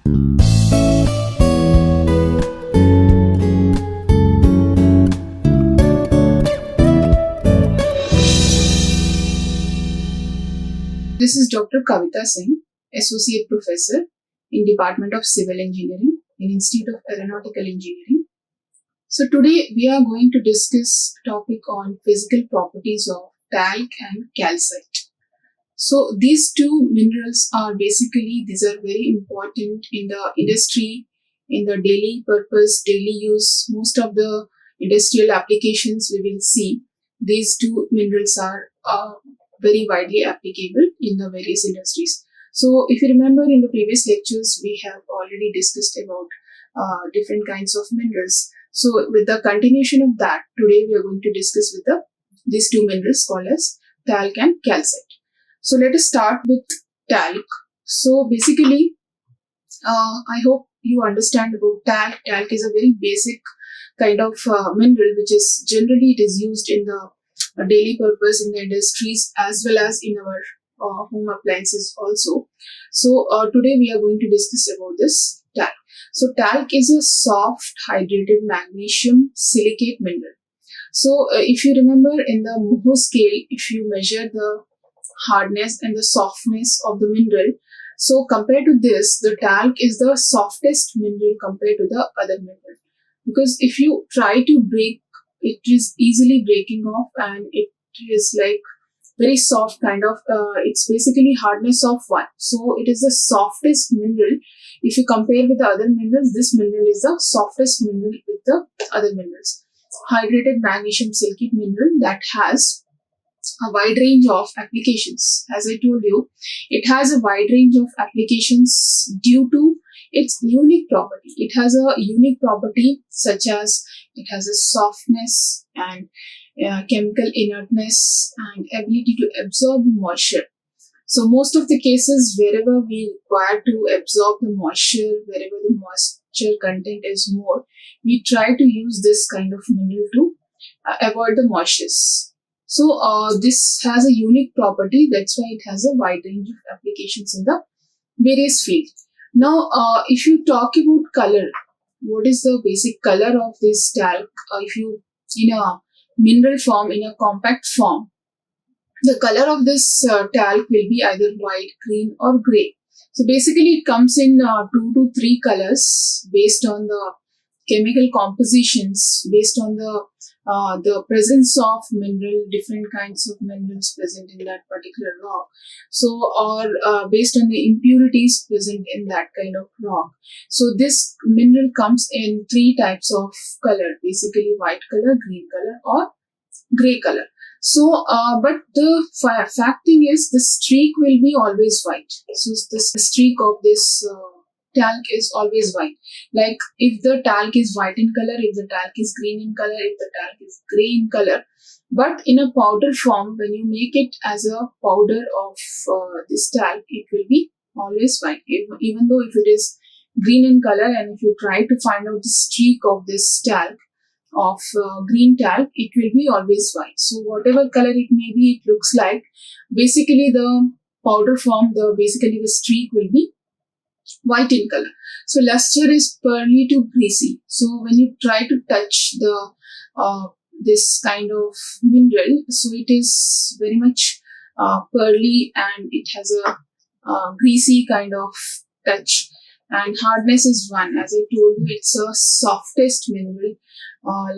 This is Dr. Kavita Singh, Associate Professor in Department of Civil Engineering in Institute of Aeronautical Engineering. So today we are going to discuss a topic on physical properties of talc and calcite. So these two minerals are these are very important in the industry, in the daily purpose, daily use. Most of the industrial applications we will see, these two minerals are very widely applicable in the various industries. So if you remember in the previous lectures, we have already discussed about different kinds of minerals. So with the continuation of that, today we are going to discuss with these two minerals called as talc and calcite. So let us start with talc. So basically, I hope you understand about talc. Talc is a very basic kind of mineral which is generally it is used in the daily purpose in the industries as well as in our home appliances also. So today we are going to discuss about this talc. So talc is a soft hydrated magnesium silicate mineral. So if you remember in the Mohs scale, if you measure the hardness and the softness of the mineral, so compared to this, the talc is the softest mineral compared to the other mineral. Because if you try to break, it is easily breaking off and it is like very soft kind of, it's basically hardness of 1. So it is the softest mineral. If you compare with the other minerals, this mineral is the softest mineral with the other minerals. Hydrated magnesium silicate mineral that has a wide range of applications. As I told you, it has a wide range of applications due to its unique property. It has a unique property such as it has a softness and chemical inertness and ability to absorb moisture. So most of the cases wherever we require to absorb the moisture, wherever the moisture content is more, we try to use this kind of mineral to avoid the moistures. So this has a unique property, that's why it has a wide range of applications in the various fields. Now if you talk about color, what is the basic color of this talc? If you in a mineral form, in a compact form, the color of this talc will be either white, green or grey. So basically it comes in 2 to 3 colors based on the chemical compositions, based on the presence of mineral, different kinds of minerals present in that particular rock. So, or based on the impurities present in that kind of rock. So this mineral comes in 3 types of color, basically white color, green color or grey color. So, but the fact thing is the streak will be always white. So this streak of this talc is always white. Like if the talc is white in color, if the talc is green in color, if the talc is grey in color. But in a powder form, when you make it as a powder of this talc, it will be always white. Even though if it is green in color and if you try to find out the streak of this talc, of green talc, it will be always white. So whatever color it may be, it looks like basically the powder form, basically the streak will be white in color. So luster is pearly to greasy. So when you try to touch the this kind of mineral, so it is very much pearly and it has a greasy kind of touch. And hardness is 1. As I told you, it's a softest mineral.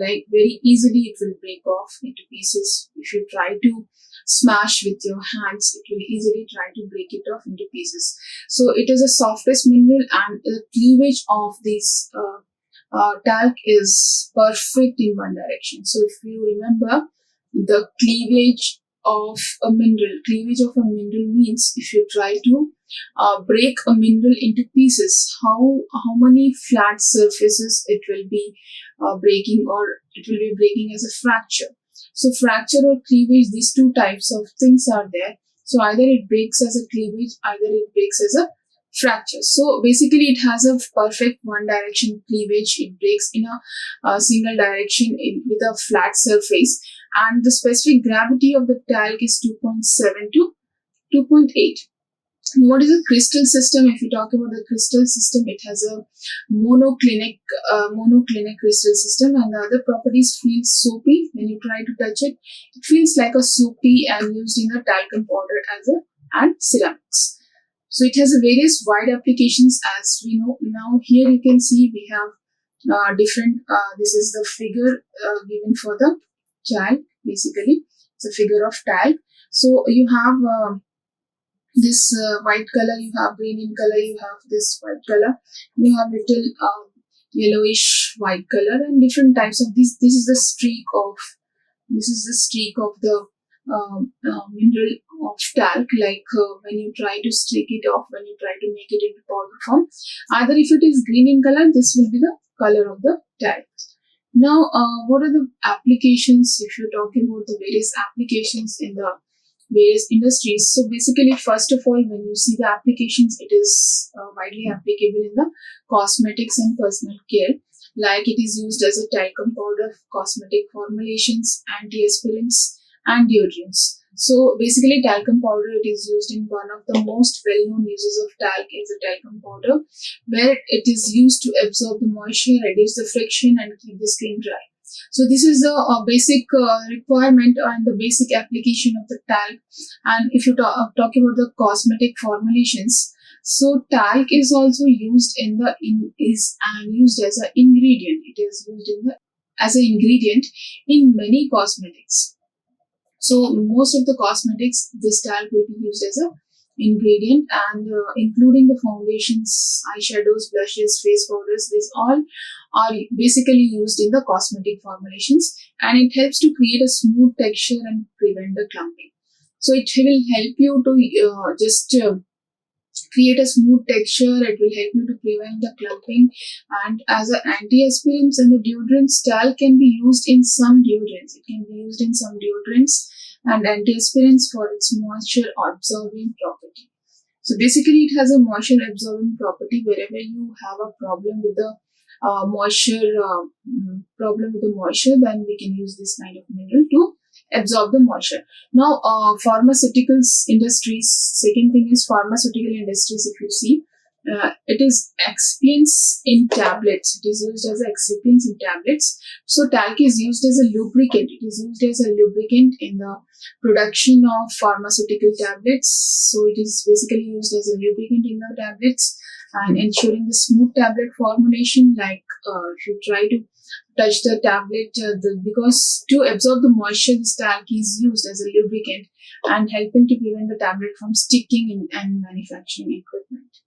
Like very easily it will break off into pieces. If you try to smash with your hands, it will easily try to break it off into pieces. So it is a softest mineral and the cleavage of this talc is perfect in one direction. So if you remember, the cleavage of a mineral means if you try to break a mineral into pieces, how many flat surfaces it will be breaking, or it will be breaking as a fracture. So fracture or cleavage, these 2 types of things are there. So either it breaks as a cleavage, either it breaks as a fracture. So basically it has a perfect one direction cleavage. It breaks in a single direction with a flat surface, and the specific gravity of the talc is 2.7 to 2.8. What is a crystal system? If you talk about the crystal system, it has a monoclinic crystal system, and the other properties feel soapy when you try to touch it. It feels like a soapy and used in a talcum powder and ceramics. So it has a various wide applications, as we know. Now here you can see we have different. This is the figure given for the talc. Basically, it's a figure of talc. So you have this white color, you have green in color, you have this white color, you have little yellowish white color, and different types of these. This is the streak of the mineral of talc, like when you try to streak it off, when you try to make it into powder form. Either if it is green in color, this will be the color of the talc. Now, what are the applications? If you're talking about the various applications in the various industries, so basically, first of all, when you see the applications, it is widely applicable in the cosmetics and personal care. Like it is used as a talcum powder, cosmetic formulations, antiperspirants, and deodorants. So basically, talcum powder, it is used in one of the most well-known uses of talc is a talcum powder, where it is used to absorb the moisture, reduce the friction, and keep the skin dry. So this is the basic requirement and the basic application of the talc. And if you talk about the cosmetic formulations, so talc is also used used as an ingredient. It is used as an ingredient in many cosmetics. So most of the cosmetics, this talc will be used as a ingredient, and including the foundations, eyeshadows, blushes, face powders. These all are basically used in the cosmetic formulations, and it helps to create a smooth texture and prevent the clumping. So it will help you to just create a smooth texture. It will help you to prevent the clumping, and as an antiperspirants and the deodorants, talc can be used in some deodorants. It can be used in some deodorants and antiperspirants for its moisture absorbing property. So basically, it has a moisture absorbing property. Wherever you have a problem with the moisture, then we can use this kind of mineral to absorb the moisture. Now, pharmaceuticals industries. Second thing is pharmaceutical industries. If you see, it is excipients in tablets. It is used as excipients in tablets. So talc is used as a lubricant. It is used as a lubricant in the production of pharmaceutical tablets. So it is basically used as a lubricant in the tablets and ensuring the smooth tablet formulation. Like if you try to touch the tablet, because to absorb the moisture, this talc is used as a lubricant and helping to prevent the tablet from sticking in and manufacturing equipment.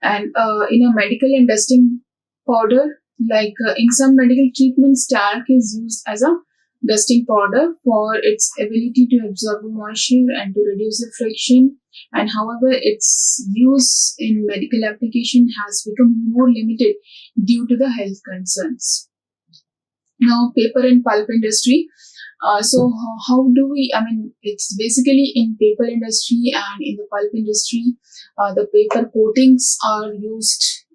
And in a medical and dusting powder, like in some medical treatments, talc is used as a dusting powder for its ability to absorb moisture and to reduce the friction. And however, its use in medical application has become more limited due to the health concerns. Now, paper and pulp industry. So how do we, it's basically in paper industry and in the pulp industry, the paper coatings are used.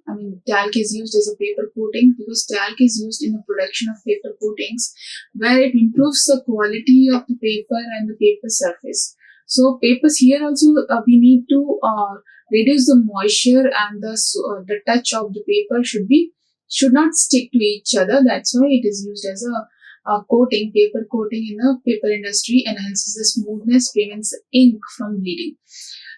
Talc is used as a paper coating because talc is used in the production of paper coatings, where it improves the quality of the paper and the paper surface. So papers here also, we need to reduce the moisture, and the touch of the paper should not stick to each other. That's why it is used as a coating, paper coating in the paper industry, enhances the smoothness, prevents the ink from bleeding.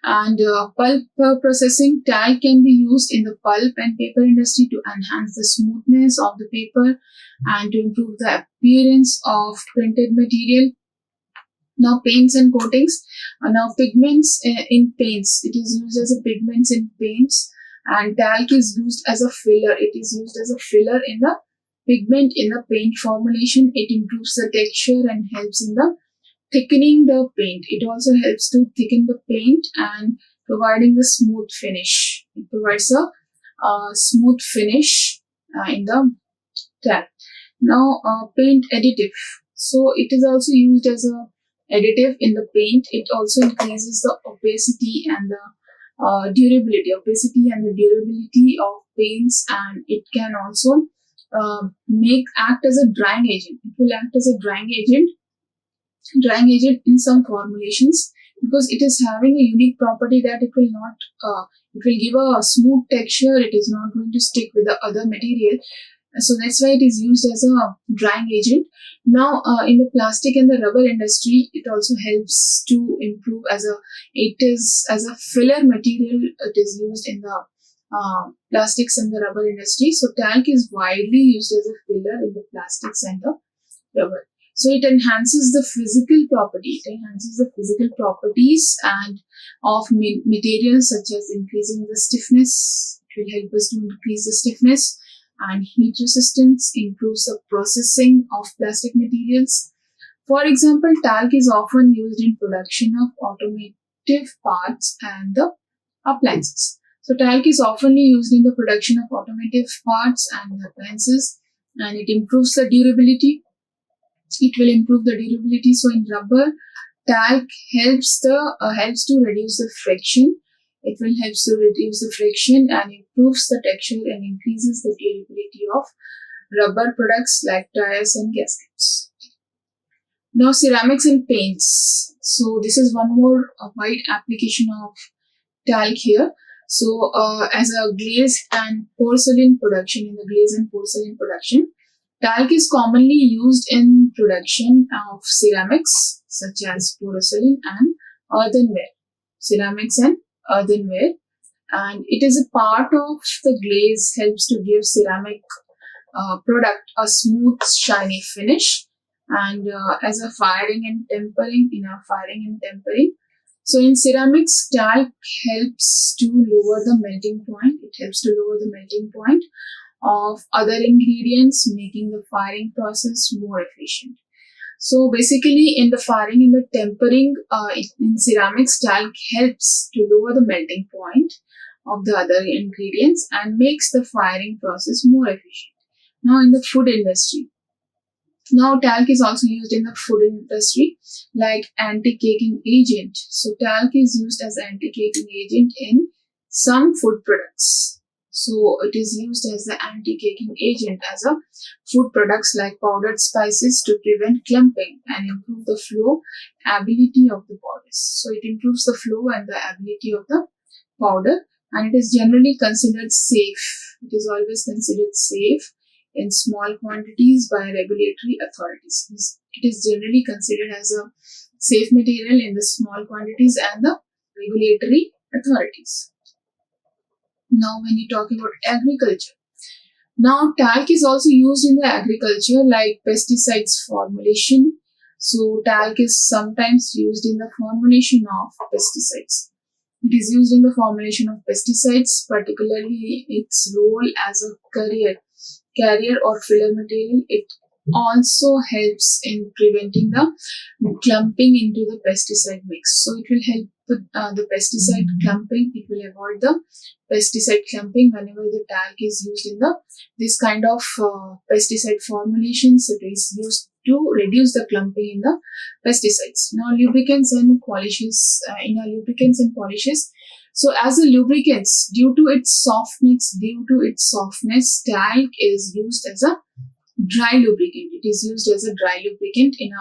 And pulp processing, talc can be used in the pulp and paper industry to enhance the smoothness of the paper and to improve the appearance of printed material. Now, paints and coatings. Now, pigments in paints. It is used as a pigments in paints, and talc is used as a filler. It is used as a filler in the pigment in the paint formulation. It improves the texture and helps in the thickening the paint. It also helps to thicken the paint and providing the smooth finish. It provides a smooth finish in the talc. Now, paint additive. So it is also used as a additive in the paint. It also increases the opacity and the durability of paints, and it can also act as a drying agent. It will act as a drying agent in some formulations. because it is having a unique property that it will not, it will give a smooth texture. It is not going to stick with the other material. So that's why it is used as a drying agent. Now, in the plastic and the rubber industry, it also helps to improve it is as a filler material. It is used in the plastics and the rubber industry. So talc is widely used as a filler in the plastics and the rubber. So it enhances the physical property. It enhances the physical properties and of materials, such as increasing the stiffness. It will help us to increase the stiffness and heat resistance, improves the processing of plastic materials. For example, talc is often used in production of automotive parts and the appliances. So talc is often used in the production of automotive parts and appliances, and it improves the durability. It will improve the durability. So in rubber, talc helps to reduce the friction. It will help to reduce the friction and improves the texture and increases the durability of rubber products like tires and gaskets. Now, ceramics and paints. So this is one more wide application of talc here. So as a glaze and porcelain production, in the glaze and porcelain production, talc is commonly used in production of ceramics such as porcelain and earthenware. Ceramics and earthenware, and it is a part of the glaze, helps to give ceramic product a smooth, shiny finish, and as a firing and tempering, So in ceramics, talc helps to lower the melting point. It helps to lower the melting point of other ingredients, making the firing process more efficient. So basically, in the firing and the tempering in ceramics, talc helps to lower the melting point of the other ingredients and makes the firing process more efficient. Now, in the food industry, now talc is also used in the food industry like anti-caking agent. So talc is used as anti-caking agent in some food products. So it is used as the anti-caking agent as a food products like powdered spices to prevent clumping and improve the flow ability of the powders. So it improves the flow and the ability of the powder, and it is generally considered safe. It is always considered safe in small quantities by regulatory authorities. It is generally considered as a safe material in the small quantities and the regulatory authorities. Now, when you talk about agriculture, now talc is also used in the agriculture like pesticides formulation. So talc is sometimes used in the formulation of pesticides. It is used in the formulation of pesticides, particularly its role as a carrier or filler material. It also helps in preventing the clumping into the pesticide mix. So it will help the pesticide clumping. It will avoid the pesticide clumping whenever the talc is used in this kind of pesticide formulations. It is used to reduce the clumping in the pesticides. Now, lubricants and polishes. So as a lubricants, due to its softness, talc is used as a dry lubricant. It is used as a dry lubricant in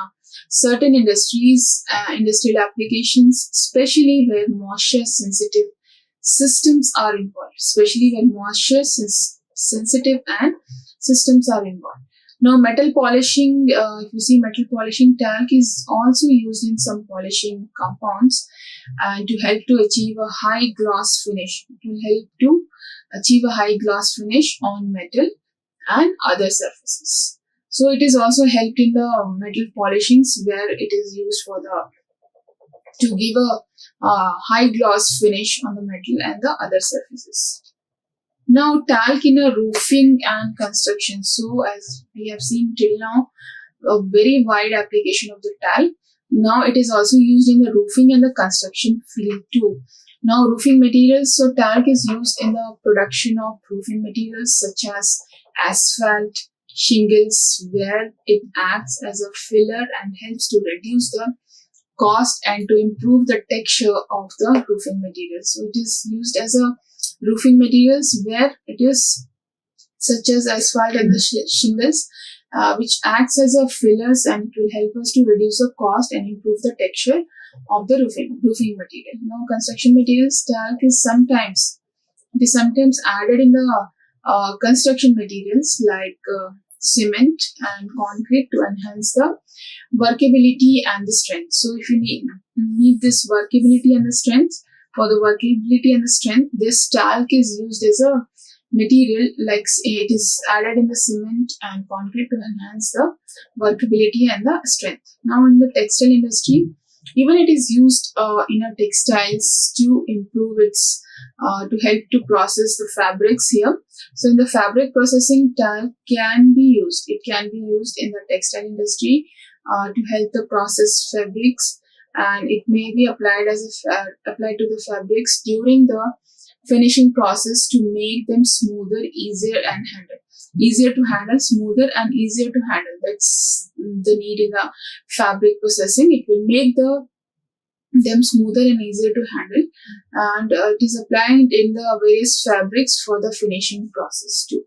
certain industrial applications, especially where moisture sensitive systems are involved. Systems are involved. Now, metal polishing. If you see metal polishing, talc is also used in some polishing compounds, and to help to achieve a high gloss finish. It will help to achieve a high gloss finish on metal and other surfaces. So it is also helped in the metal polishings, where it is used to give a high gloss finish on the metal and the other surfaces. Now, talc in a roofing and construction. So as we have seen till now, a very wide application of the talc. Now it is also used in the roofing and the construction field too. Now, roofing materials. So talc is used in the production of roofing materials such as asphalt, shingles, where it acts as a filler and helps to reduce the cost and to improve the texture of the roofing materials. So it is used as a roofing materials where it is such as asphalt and the shingles, which acts as a fillers, and it will help us to reduce the cost and improve the texture of the roofing material. Now, construction materials, talc is sometimes added in the construction materials like cement and concrete to enhance the workability and the strength. So if you need this workability and the strength, for the workability and the strength, this talc is used as a material, like it is added in the cement and concrete to enhance the workability and the strength. Now in the textile industry, even it is used in a textiles to improve its to help to process the fabrics here. So in the fabric processing, talc can be used. It can be used in the textile industry to help the process fabrics, and it may be applied applied to the fabrics during the finishing process to make them smoother, easier to handle, smoother and easier to handle. That's the need in the fabric processing. It will make them smoother and easier to handle, and it is applied in the various fabrics for the finishing process too.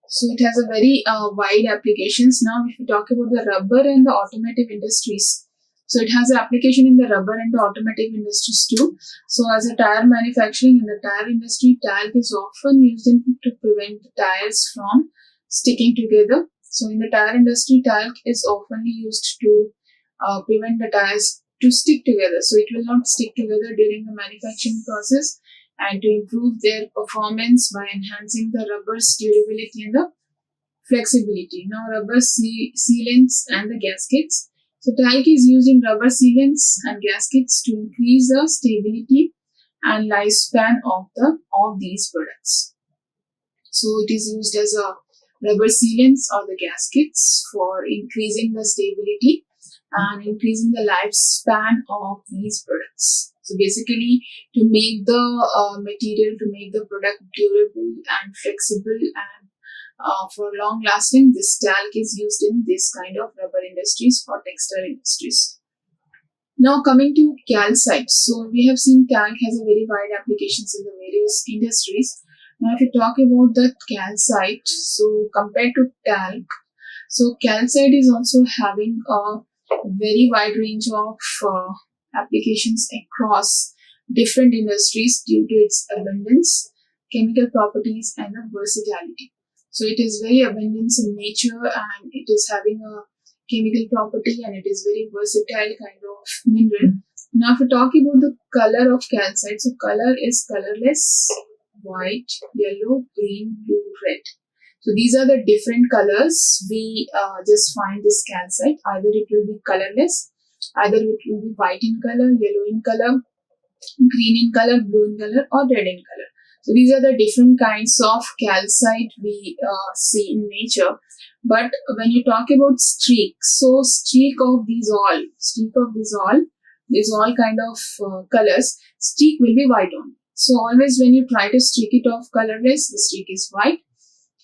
So it has a very wide applications. Now if we talk about the rubber and the automotive industries, so it has an application in the rubber and the automotive industries too. So as a tire manufacturing, in the tire industry, talc is often used to prevent the tires from sticking together. So in the tire industry, talc is often used to prevent the tires to stick together. So it will not stick together during the manufacturing process, and to improve their performance by enhancing the rubber's durability and the flexibility. Now rubber sealants and the gaskets. So talc is used in rubber sealants and gaskets to increase the stability and lifespan of these products. So it is used as a rubber sealants or the gaskets for increasing the stability and increasing the lifespan of these products. So basically, to make the material, to make the product durable and flexible and for long lasting, this talc is used in this kind of rubber industries or textile industries. Now coming to calcite. So we have seen talc has a very wide applications in the various industries. Now if you talk about the calcite, so compared to talc, so calcite is also having a very wide range of applications across different industries due to its abundance, chemical properties and the versatility. So it is very abundant in nature, and it is having a chemical property, and it is very versatile kind of mineral. Now if we talk about the color of calcite, so color is colorless, white, yellow, green, blue, red. So these are the different colors we just find this calcite. Either it will be colorless, either it will be white in color, yellow in color, green in color, blue in color or red in color. So these are the different kinds of calcite we see in nature. But when you talk about streak, so streak of these all kind of colors, streak will be white on. So always when you try to streak it off colorless, the streak is white.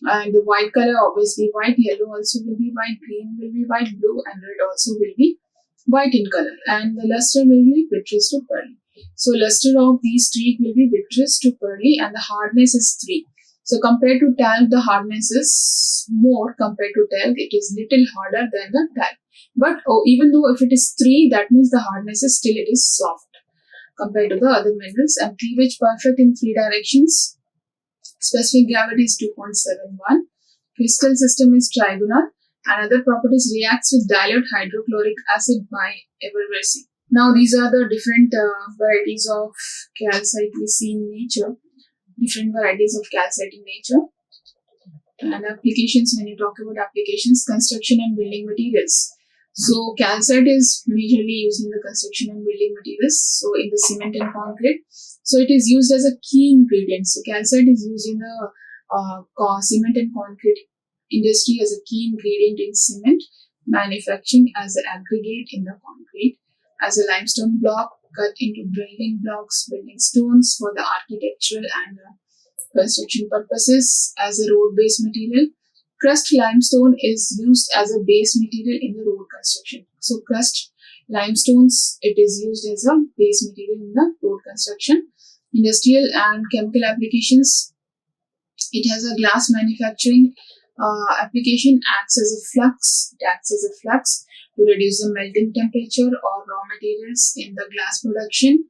And the white color obviously white, yellow also will be white, green will be white, blue and red also will be white in color, and the luster will be vitreous to pearly. So luster of these streak will be vitreous to pearly, and the hardness is 3. So compared to talc, the hardness is more. Compared to talc, it is little harder than the talc. But even though if it is 3, that means the hardness is still it is soft compared to the other minerals. And cleavage perfect in 3 directions. Specific gravity is 2.71. Crystal system is trigonal, and other properties reacts with dilute hydrochloric acid by effervescing. Now these are the different varieties of calcite we see in nature. Different varieties of calcite in nature. And applications, when you talk about applications, construction and building materials. So calcite is majorly used in the construction and building materials, so in the cement and concrete. So it is used as a key ingredient. So calcite is used in the cement and concrete industry as a key ingredient in cement manufacturing, as an aggregate in the concrete, as a limestone block cut into building blocks, building stones for the architectural and construction purposes, as a road base material. Crushed limestone is used as a base material in the road construction. So crushed limestones, it is used as a base material in the road construction. Industrial and chemical applications, it has a glass manufacturing application, acts as a flux. It acts as a flux to reduce the melting temperature or raw materials in the glass production.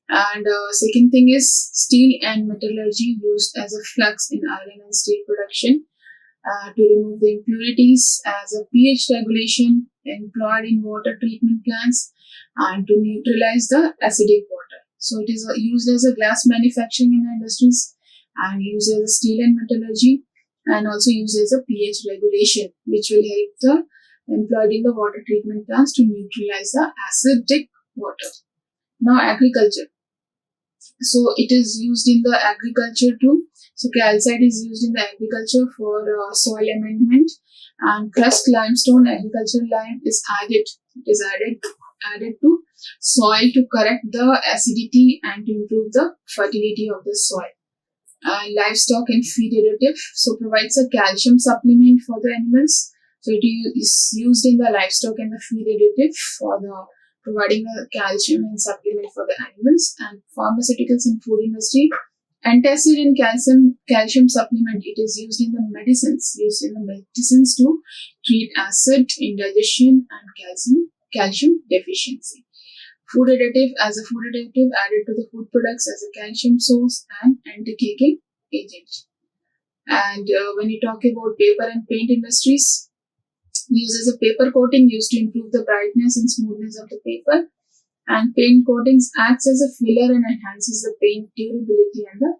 And second thing is steel and metallurgy used as a flux in iron and steel production to remove the impurities, as a pH regulation employed in water treatment plants, and to neutralize the acidic water. So it is used as a glass manufacturing in the industries, and used as a steel and metallurgy, and also used as a pH regulation, which will help the employed in the water treatment plants to neutralize the acidic water. Now agriculture. So it is used in the agriculture too. So calcite is used in the agriculture for soil amendment, and crushed limestone, agricultural lime, is added. It is added to soil to correct the acidity and to improve the fertility of the soil. Livestock and feed additive, so provides a calcium supplement for the animals. So it is used in the livestock and the feed additive for the providing a calcium and supplement for the animals. And pharmaceuticals and food industry, antacid and calcium supplement, it is used in the medicines to treat acid, indigestion, and calcium deficiency. Food additive, as a food additive added to the food products as a calcium source and anti-caking agent. And when you talk about paper and paint industries, uses a paper coating used to improve the brightness and smoothness of the paper, and paint coatings acts as a filler and enhances the paint durability and the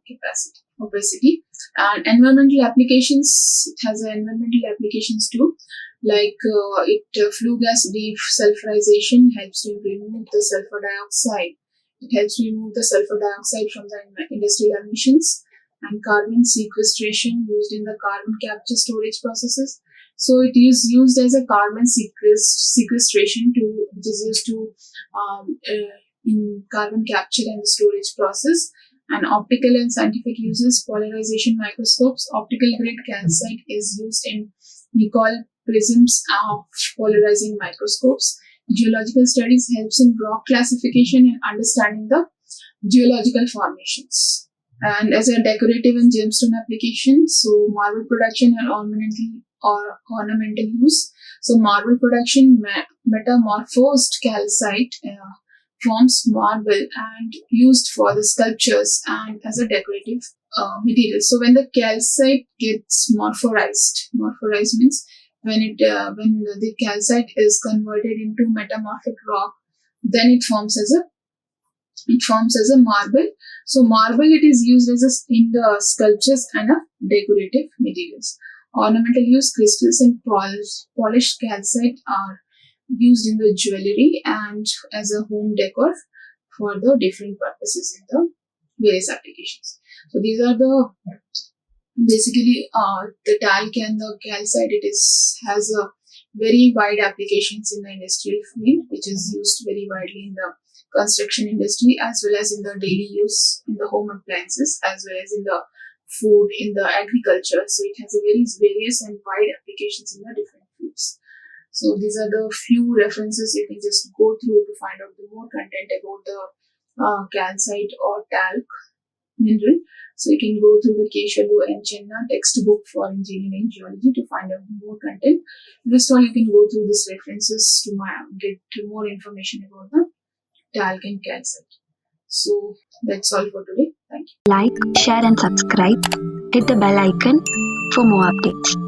opacity. And environmental applications, it has environmental applications too, like flue gas desulfurization helps to remove the sulfur dioxide. It helps to remove the sulfur dioxide from the industrial emissions. And carbon sequestration, used in the carbon capture storage processes. So it is used as a carbon sequestration which is used to in carbon capture and the storage process. And optical and scientific uses, polarization microscopes. Optical grade calcite is used in Nicol prisms of polarizing microscopes. Geological studies helps in rock classification and understanding the geological formations. And as a decorative and gemstone application, so marble production and ornamental use. So marble production, metamorphosed calcite forms marble and used for the sculptures and as a decorative material. So when the calcite gets morphorized means when the calcite is converted into metamorphic rock, then it forms as a marble. So marble, it is used in the sculptures and decorative materials. Ornamental use, crystals and polished calcite are used in the jewelry and as a home decor for the different purposes in the various applications. So these are the basically the talc and the calcite. Has a very wide applications in the industrial field, which is used very widely in the construction industry as well as in the daily use in the home appliances as well as in the food in the agriculture. So it has a very various and wide applications in the different fields. So these are the few references you can just go through to find out the more content about the calcite or talc mineral. So you can go through the Keshalu and Chenna textbook for engineering geology to find out more content. This all you can go through these references to get more information about the talc and calcite. So that's all for today. Thank you. Like, share and subscribe. Hit the bell icon for more updates.